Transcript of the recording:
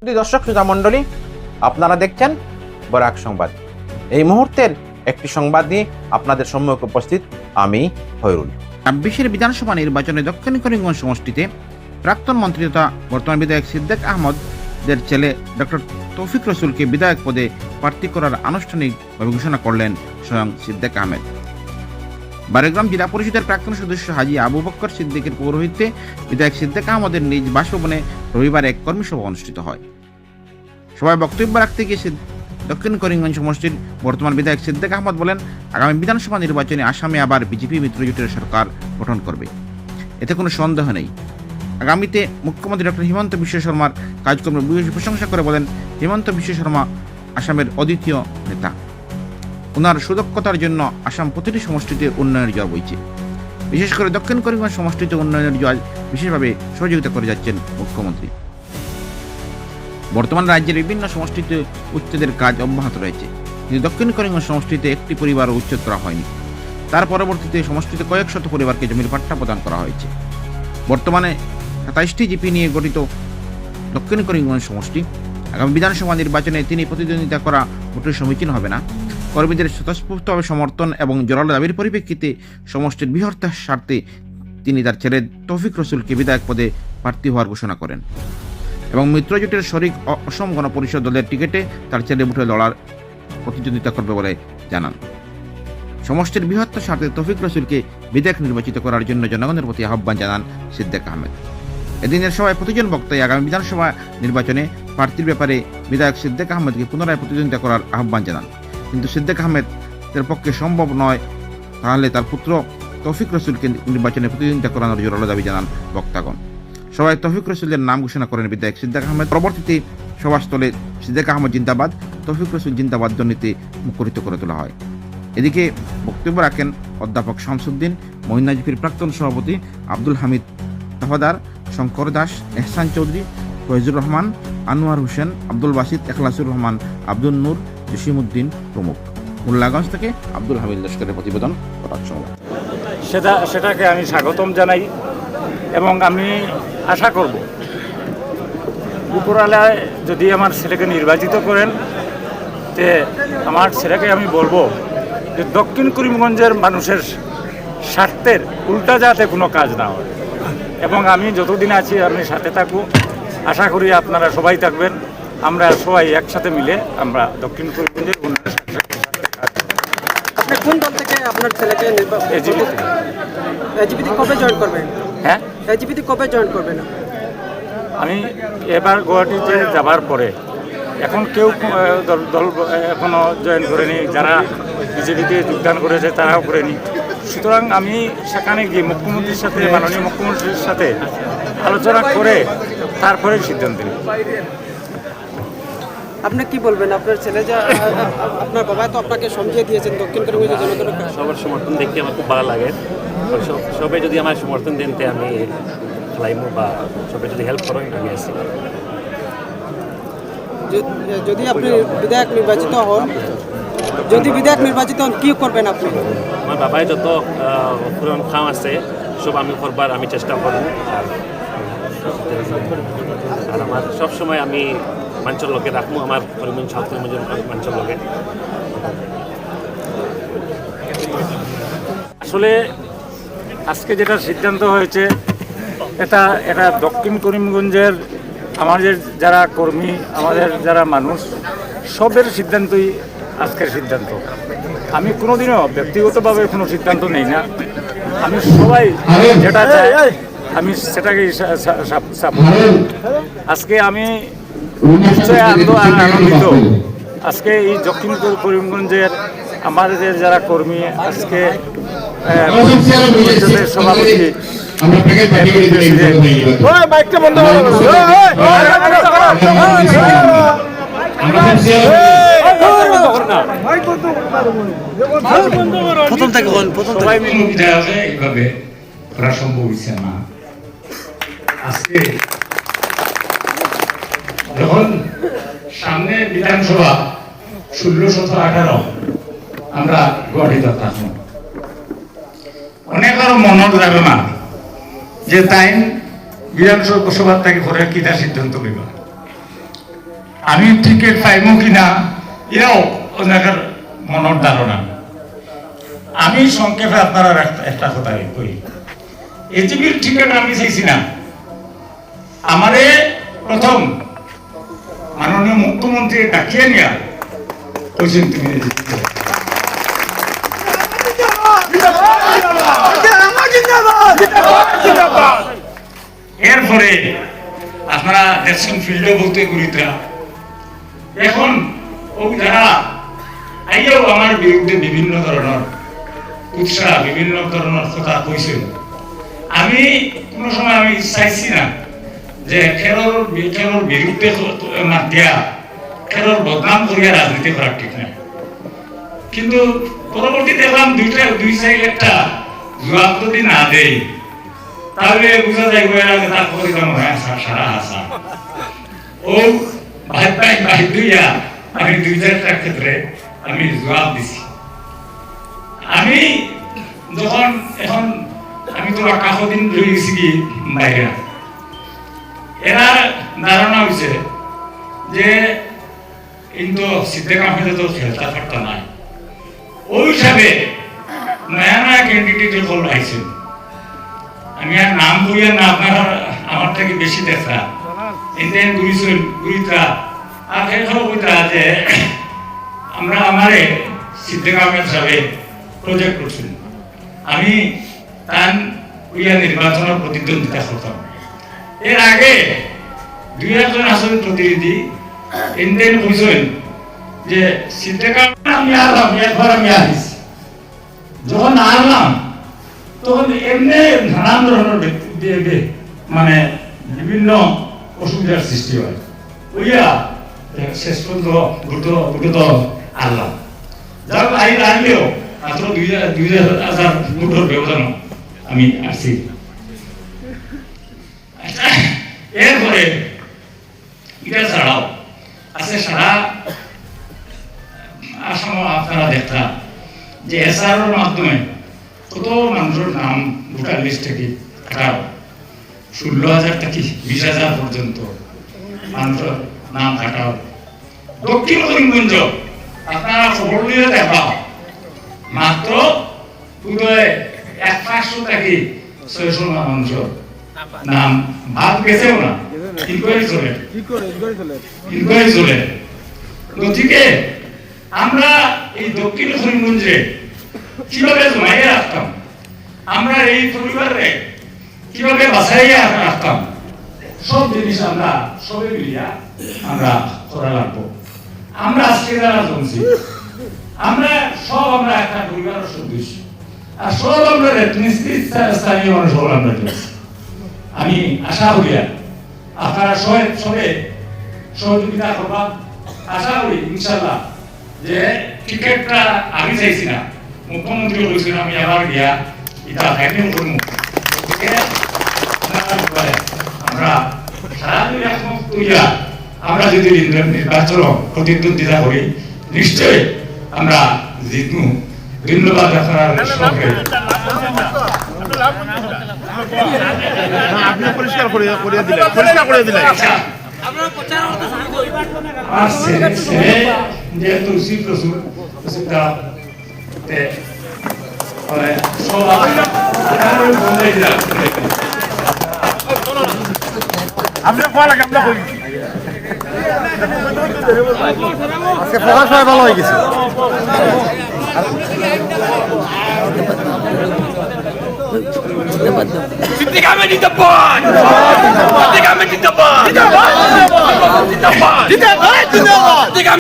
দর্শক শ্রোতা মণ্ডলী, আপনারা দেখছেন বরাক সংবাদ। এই মুহূর্তের একটি সংবাদ নিয়ে আপনাদের সম্মুখে উপস্থিত আমি হয়রুল। ২৬ বিধানসভা নির্বাচনে দক্ষিণ করিমগঞ্জ সমষ্টিতে প্রাক্তন মন্ত্রী তথা বর্তমান বিধায়ক সিদ্দিক আহমদের ছেলে ডক্টর তৌফিক রসুলকে বিধায়ক পদে প্রার্থী করার আনুষ্ঠানিকভাবে ঘোষণা করলেন স্বয়ং সিদ্দিক আহমেদ। বারেগ্রাম জেলা পরিষদের প্রাক্তন সদস্য হাজী আবু বকর সিদ্দিকের পৌরোহিত্যে বিধায়ক সিদ্দিক আহমদের নিজ বাসভবনে রবিবার এক কর্মী সভা অনুষ্ঠিত হয়। সভায় বক্তব্য রাখতে গিয়ে দক্ষিণ করিমগঞ্জ সমষ্টির বর্তমান বিধায়ক সিদ্দিক আহমদ বলেন, আগামী বিধানসভা নির্বাচনে আসামে আবার বিজেপি মিত্রজোটের সরকার গঠন করবে, এতে কোনো সন্দেহ নেই। আগামীতে মুখ্যমন্ত্রী ডক্টর হিমন্ত বিশ্ব শর্মার কাজকর্মের ভূয়সী প্রশংসা করে বলেন, হিমন্ত বিশ্ব শর্মা আসামের অদ্বিতীয় নেতা। ওনার সুদক্ষতার জন্য আসাম প্রতিটি সমষ্টিতে উন্নয়নের জোয়ার বইছে। বিশেষ করে দক্ষিণ করিমগঞ্জ সমষ্টিতে উন্নয়নের জোয়ার বিশেষভাবে সহযোগিতা করে যাচ্ছেন মুখ্যমন্ত্রী। বর্তমান রাজ্যের বিভিন্ন সমষ্টিতে উচ্ছেদের কাজ অব্যাহত রয়েছে, কিন্তু দক্ষিণ করিমগঞ্জ সমষ্টিতে একটি পরিবারও উচ্ছেদ করা হয়নি। তার পরবর্তীতে সমষ্টিতে কয়েক শত পরিবারকে জমির পাট্টা প্রদান করা হয়েছে। বর্তমানে ২৭টি জিপি নিয়ে গঠিত দক্ষিণ করিমগঞ্জ সমষ্টি আগামী বিধানসভা নির্বাচনে তিনি প্রতিদ্বন্দ্বিতা করা মোটেই সমীচীন হবে না। কর্মীদের স্বতঃস্ফূর্তভাবে সমর্থন এবং জোরালো দাবির পরিপ্রেক্ষিতে সমষ্টির বৃহত্তর স্বার্থে তিনি তার ছেলে তৌফিক রসুলকে বিধায়ক পদে প্রার্থী হওয়ার ঘোষণা করেন এবং মিত্রজোটের শরিক অসম গণপরিষদ দলের টিকিটে তার ছেলে মুঠে লড়ার প্রতিদ্বন্দ্বিতা করবে বলে জানান। সমষ্টির বৃহত্তর স্বার্থে তৌফিক রসুলকে বিধায়ক নির্বাচিত করার জন্য জনগণের প্রতি আহ্বান জানান সিদ্দিক আহমেদ। এদিনের সভায় প্রতিজন বক্তাই আগামী বিধানসভা নির্বাচনে প্রার্থীর ব্যাপারে বিধায়ক সিদ্দিক আহমেদকে পুনরায় প্রতিদ্বন্দ্বিতা করার আহ্বান জানান, কিন্তু সিদ্দিক আহমেদের পক্ষে সম্ভব নয়, তাহলে তার পুত্র তৌফিক রসুলকে নির্বাচনে প্রতিদ্বন্দ্বিতা করানোর জোরালো দাবি জানান বক্তাগণ। সভায় তৌফিক রসুলের নাম ঘোষণা করেন বিধায়ক সিদ্দিক আহমেদ। পরবর্তীতে সভাস্থলে সিদ্দিক আহমদ জিন্দাবাদ, তৌফিক রসুল জিন্দাবাদ ধ্বনিতে মুখরিত করে তোলা হয়। এদিকে বক্তব্য রাখেন অধ্যাপক শামসুদ্দিন, মহিলা জিপির প্রাক্তন সভাপতি আব্দুল হামিদ তাফাদার, শঙ্কর দাস, এহসান চৌধুরী, ফয়জুর রহমান, আনোয়ার হোসেন, আব্দুল বাসিদ, এখলাসুর রহমান, আব্দুল নূর, জসিমউদ্দিন প্রমুখ। মোল্লাগঞ্জ থেকে আব্দুল হামিদ লস্করের প্রতিবেদন। সেটাকে আমি স্বাগতম জানাই এবং আমি আশা করব উপরালায় যদি আমার ছেলেকে নির্বাচিত করেন, তে আমার ছেলেকে আমি বলবো যে দক্ষিণ করিমগঞ্জের মানুষের স্বার্থের উল্টা যাতে কোনো কাজ না হয়, এবং আমি যতদিন আছি আপনি সাথে থাকুন। আশা করি আপনারা সবাই থাকবেন, আমরা সবাই একসাথে মিলে আমরা দক্ষিণ করিমগঞ্জের উন্নয়নের আপনি কোন দল থেকে আপনার ছেলেকে এজিপিতে কবে জয়েন করবেন? হ্যাঁ, এজিপিতে কবে জয়েন করবেন? আমি এবার গুয়াহাটিতে যাবার পরে এখন কেউ দল এখনও জয়েন করেনি, যারা বিজেপিতে যোগদান করেছে তারাও করেনি। সুতরাং আমি সেখানে গিয়ে মুখ্যমন্ত্রীর সাথে, মাননীয় মুখ্যমন্ত্রীর সাথে আলোচনা করে তারপরে সিদ্ধান্ত নিই। আপনি কি বলবেন? আপনার ছেলে যে আপনার বাবা তো আপনাকে সমঝিয়ে দিয়েছেন দক্ষিণ করিমগঞ্জের জনগণের সবার সমর্থন দেখতে আমার খুব ভালো লাগে। সবাই যদি আমার সমর্থন দেন তে আমি লাইমো বা সবাই যদি হেল্প করেন আমি আসি। যদি আপনি বিধায়ক নির্বাচিত হন, কি করবেন আপনি? আমার বাবাই যত পুরান কাম আছে সব আমি করবার আমি চেষ্টা করব। আর আমার সবসময় আমি মানুষের লোকে রাখবো, আমার করিমগঞ্জ সাউথ করিমগঞ্জের মানুষের লোকে। আসলে আজকে যেটা সিদ্ধান্ত হয়েছে এটা দক্ষিণ করিমগঞ্জের আমাদের যারা কর্মী, আমাদের যারা মানুষ, সবের সিদ্ধান্তই আজকের সিদ্ধান্ত। আমি কোনোদিনও ব্যক্তিগতভাবে কোনো সিদ্ধান্ত নেই না, আমি সবাই যেটা চাই আমি সেটাকেই সাপোর্ট। আজকে আমি নিশ্চয় আনন্দিত। আজকে এই দক্ষিণ করিমগঞ্জের আমাদের যারা কর্মী, আজকে সভাপতি এইভাবে করা সম্ভব হচ্ছে না। আজকে যখন সামনে বিধানসভা 16, 17, 18 আমরা গঠিত থাকবো, অনেক আরো মনের যাবে না যে তাই বিধানসভার থেকে পরে কিটা সিদ্ধান্ত নিবা। আমি টিকিট পাইমু কিনা এও ওনাদের মনের ধারণা। আমি সংক্ষেপে আপনারা একটা কথা কই, এজিবির টিকিট আমি চাইছি না। আমারে প্রথম মাননীয় মুখ্যমন্ত্রী ডাকিয়ে নিয়া কইছেন তুমি জিততে। এরপরে আপনারা দেখছেন ফিল্ডে বলতে গুরিতা এখন ও যারা আইয়াও আমার বিরুদ্ধে বিভিন্ন ধরনের উৎসাহ বিভিন্ন ধরনের কথা কইছেন, আমি কোনো সময় আমি চাইছি না যে খেলোর বিরুদ্ধে মাতিয়া খেলোর বদনাম করিয়া রাজনীতি করা ঠিক না। কিন্তু পরবর্তী দেখলাম দুই সাইড একটা জবাব যদি না দেয় তাহলে বুঝা যায় তার পরিণাম হয় সারা হাসা। ও ভাই দুইয়া আমি 2000টার ক্ষেত্রে আমি জবাব দিছি। আমি যখন এখন আমি তো কাকদিন রয়ে গেছি কি বাইরে, এরা ধারণা হয়েছে যে কিন্তু সিদ্দিক আহমেদে তো খেলতে পারত না। ওই হিসাবে নয়া নয়া ক্যান্ডিডেট যখন আইছেন, আমি আর নাম বইয়া না আপনারা আমার থেকে বেশি দেখা ইন্ডিয়ান গুরিতা আর এখানে বইটা যে আমরা আমারে সিদ্দিক আহমেদ সাহেব প্রজেক্ট করছেন, আমি তার উইয়া নির্বাচনের প্রতিদ্বন্দ্বিতা করতাম। এর আগে 2-1 আসন প্রতিনিধি ইন্ডিয়ান কইছেন যে সিদ্দিক আহমেদ আমি আলাম একবার আমি আসি, যখন আনলাম তখন এমনি নানান ধরনের মানে বিভিন্ন অসুবিধার সৃষ্টি হয়। ওইয়া শেষ পর্যন্ত দুটো আনলাম, যার আনলেও মাত্র 2000 ভোটের ব্যবধান আমি আসছি। এরপরে এটা ছাড়াও আছে সারা আসাম আপনারা দেখতাম যে এসআরের মাধ্যমে কত মানুষের নাম ভোটার লিস্ট থেকে কাটাও 16,000 থেকে 20,000 পর্যন্ত মানুষের নাম কাটাও। দক্ষিণ করিমগঞ্জ আপনারা খবর নিয়ে দেখা মাত্র 1,500 থেকে 600 মানুষের নাম বাদ গেছেও না, ইনকোয়ারি চলে। গতিকে আমরা এই দক্ষিণ করিমগঞ্জে কিভাবে জমাইয়ে রাখতাম, আমরা এই পরিবারে কিভাবে বাঁচাইয়ে রাখতাম, সব জিনিস আমরা সবে মিলিয়া আমরা করা লাগবো। আমরা আজকে যারা জমছি আমরা একটা পরিবারের সদস্য, আর সব আমরা স্থানীয় মানুষ হল আমরা জমছি। আমি আশা করি আপনারা সবে সহযোগিতা করবা। আশা করি ইনশাল্লাহ যে টিকেটটা আমি চাইছি না, মুখ্যমন্ত্রী বলছেন আমি আবার গিয়া এটা ফাইনাল করবো। আমরা সারা দুই একমত করিয়া আমরা যদি নির্বাচন প্রতিদ্বন্দ্বিতা করি নিশ্চয়ই আমরা জিতবো। ধন্যবাদ আপনারা সবাইকে। আপনি পরিষ্কার করে দিলেন। আমার ছেলে যেহেতু আপনি কোয়া লাগে আমরা করি আজকে প্রকাশ হয় ভালো হয়ে গেছে। সিদ্দিক আহমেদ জিন্দাবাদ।